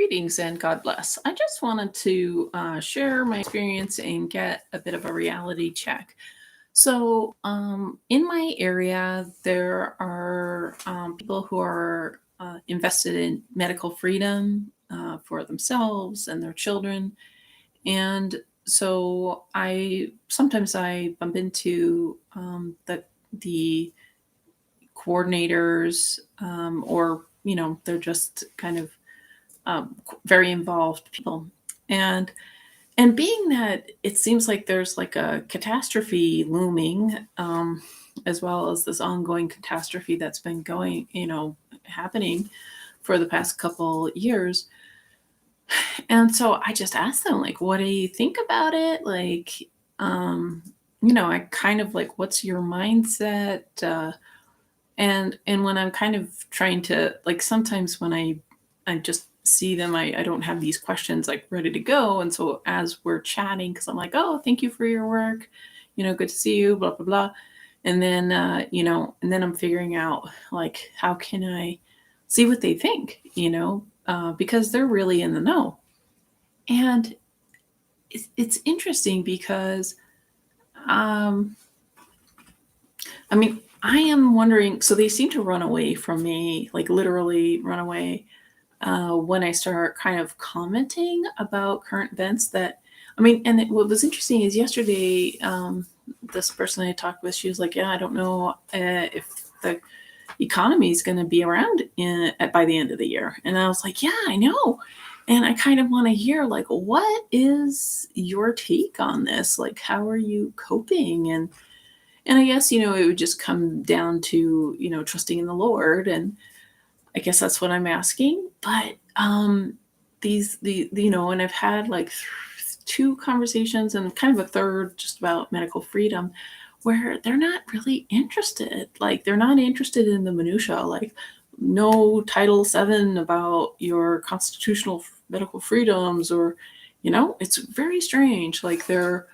Greetings and God bless. I just wanted to share my experience and get a bit of a reality check. In my area, there are people who are invested in medical freedom for themselves and their children. And so I sometimes I bump into the coordinators, or they're just kind of very involved people. And and being that it seems like there's like a catastrophe looming, as well as this ongoing catastrophe that's been happening for the past couple years. And so I just asked them, like, what do you think about it? Like, um, I kind of like, what's your mindset? And when I'm kind of trying to, like, sometimes when I just see them, I don't have these questions like ready to go. And so as we're chatting, because I'm like, oh, thank you for your work, good to see you, blah blah blah. And then and then I'm figuring out, like, how can I see what they think, because they're really in the know. And it's interesting because um I mean, I am wondering, so they seem to run away from me, like literally run away, when I start kind of commenting about current events. What was interesting is yesterday, this person I talked with, she was like, yeah, I don't know if the economy is going to be around by the end of the year. And I was like, yeah, I know. And I kind of want to hear, like, what is your take on this? Like, how are you coping? And I guess, it would just come down to, trusting in the Lord. And I guess that's what I'm asking. But and I've had like two conversations and kind of a third just about medical freedom, where they're not really interested. Like, they're not interested in the minutia, like no Title VII about your constitutional medical freedoms, or, it's very strange. Like, they're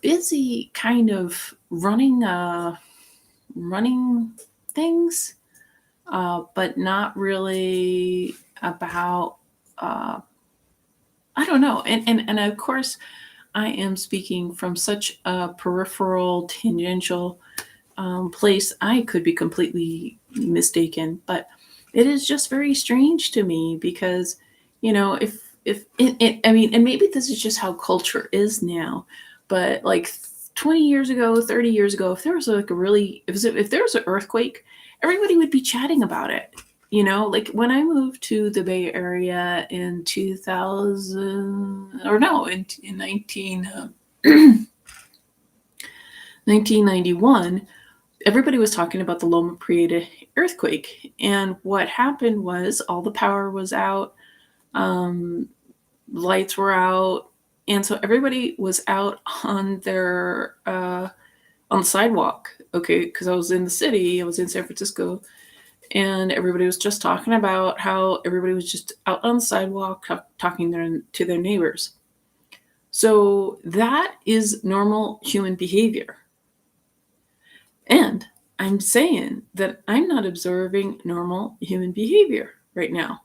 busy kind of running things, but not really about, I don't know. And of course, I am speaking from such a peripheral, tangential place. I could be completely mistaken, but it is just very strange to me because, if I mean, and maybe this is just how culture is now, but like 20 years ago, 30 years ago, if there was like if there was an earthquake, everybody would be chatting about it. Like when I moved to the Bay Area in 2000, or no, in 1991, everybody was talking about the Loma Prieta earthquake. And what happened was all the power was out, lights were out, and so everybody was out on the sidewalk. Okay, because I was in the city, I was in San Francisco, and everybody was just talking about how everybody was just out on the sidewalk talking to their neighbors. So that is normal human behavior. And I'm saying that I'm not observing normal human behavior right now.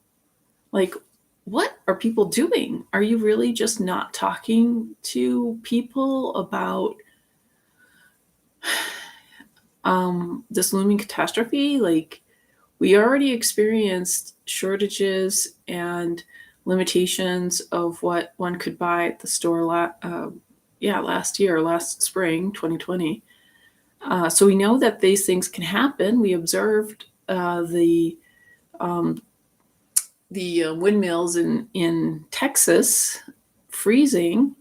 Like, what are people doing? Are you really just not talking to people about this looming catastrophe? Like, we already experienced shortages and limitations of what one could buy at the store last spring, 2020. So we know that these things can happen. We observed the windmills in Texas freezing,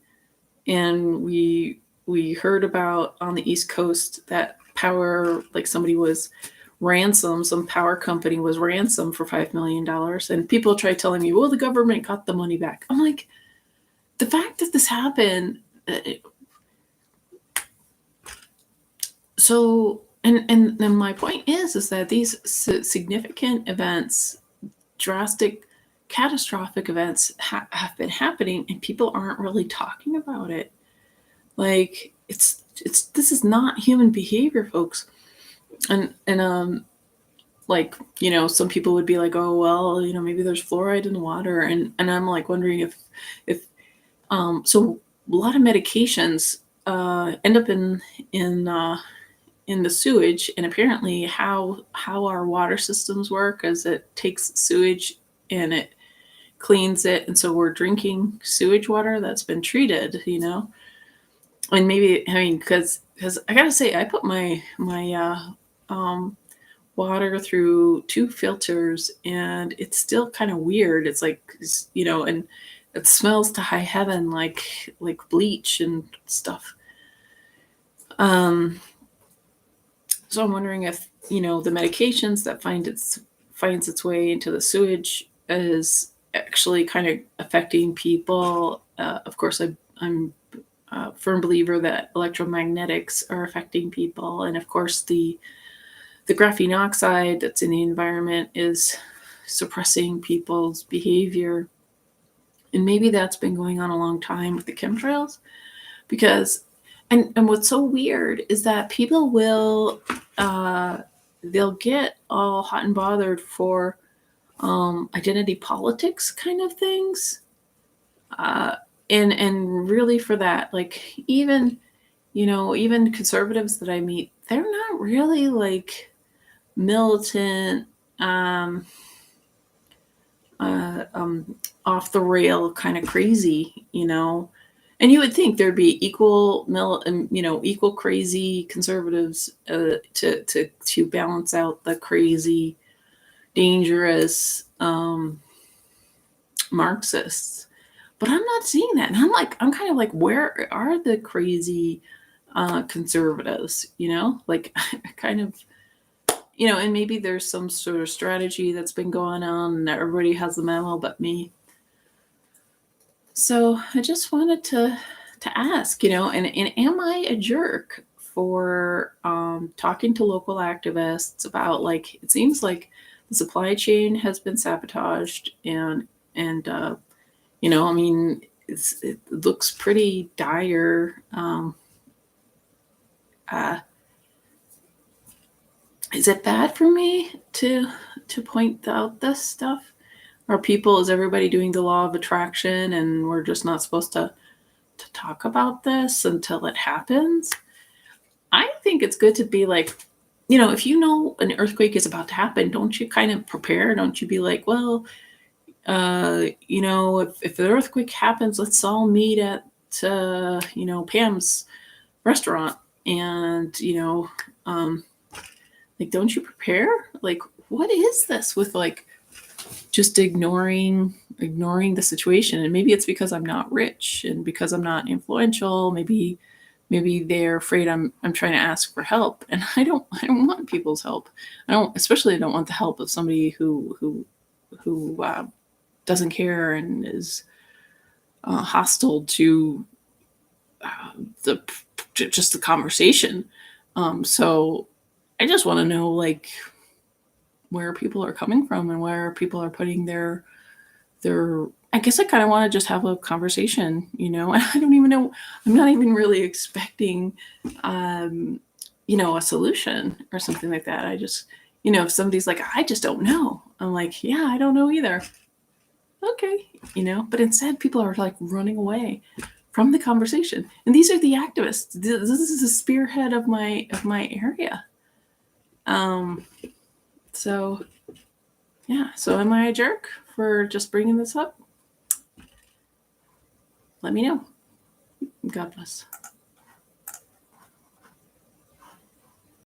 and we heard about on the East Coast that power, like somebody was ransomed, some power company was ransomed for $5 million. And people try telling me, well, the government got the money back. I'm like, the fact that this happened, and my point is that these significant events, drastic, catastrophic events have been happening, and people aren't really talking about it. Like, this is not human behavior, folks. And like, some people would be like, oh, well, maybe there's fluoride in the water. And I'm like wondering if, so a lot of medications, end up in the sewage, and apparently how our water systems work is it takes sewage and it cleans it, and so we're drinking sewage water that's been treated. And maybe, I mean, because I gotta say, I put my water through two filters, and it's still kind of weird. It's like, and it smells to high heaven, like bleach and stuff. um so I'm wondering if, the medications that finds its way into the sewage is actually kind of affecting people. Of course, I'm a firm believer that electromagnetics are affecting people, and of course the graphene oxide that's in the environment is suppressing people's behavior. And maybe that's been going on a long time with the chemtrails, because and what's so weird is that people will they'll get all hot and bothered for identity politics kind of things. uh, and really for that, like, even conservatives that I meet, they're not really like militant, um, uh, um, off the rail kind of crazy. And you would think there'd be equal crazy conservatives, to balance out the crazy, dangerous, Marxists. But I'm not seeing that, and I'm kind of like, where are the crazy, conservatives? Like, kind of, and maybe there's some sort of strategy that's been going on, and everybody has the memo but me. So I just wanted to ask, and am I a jerk for, talking to local activists about, like, it seems like the supply chain has been sabotaged, and I mean, it looks pretty dire. Uh, is it bad for me to point out this stuff? Is everybody doing the law of attraction, and we're just not supposed to talk about this until it happens? I think it's good to be like, if an earthquake is about to happen, don't you kind of prepare? Don't you be like, well, if the earthquake happens, let's all meet at, Pam's restaurant, and, like, don't you prepare? Like, what is this with, like, just ignoring the situation? And maybe it's because I'm not rich and because I'm not influential. Maybe they're afraid I'm trying to ask for help, and I don't want people's help. I don't want the help of somebody who doesn't care and is, hostile to, the just the conversation. So I just want to know, like, where people are coming from and where people are putting their. I guess I kind of want to just have a conversation. I don't even know. I'm not even really expecting, um, a solution or something like that. I just, if somebody's like, I just don't know, I'm like, yeah, I don't know either. Okay. But instead people are like running away from the conversation, and these are the activists. This is the spearhead of my area. um so yeah, so am I a jerk for just bringing this up? Let me know. God bless.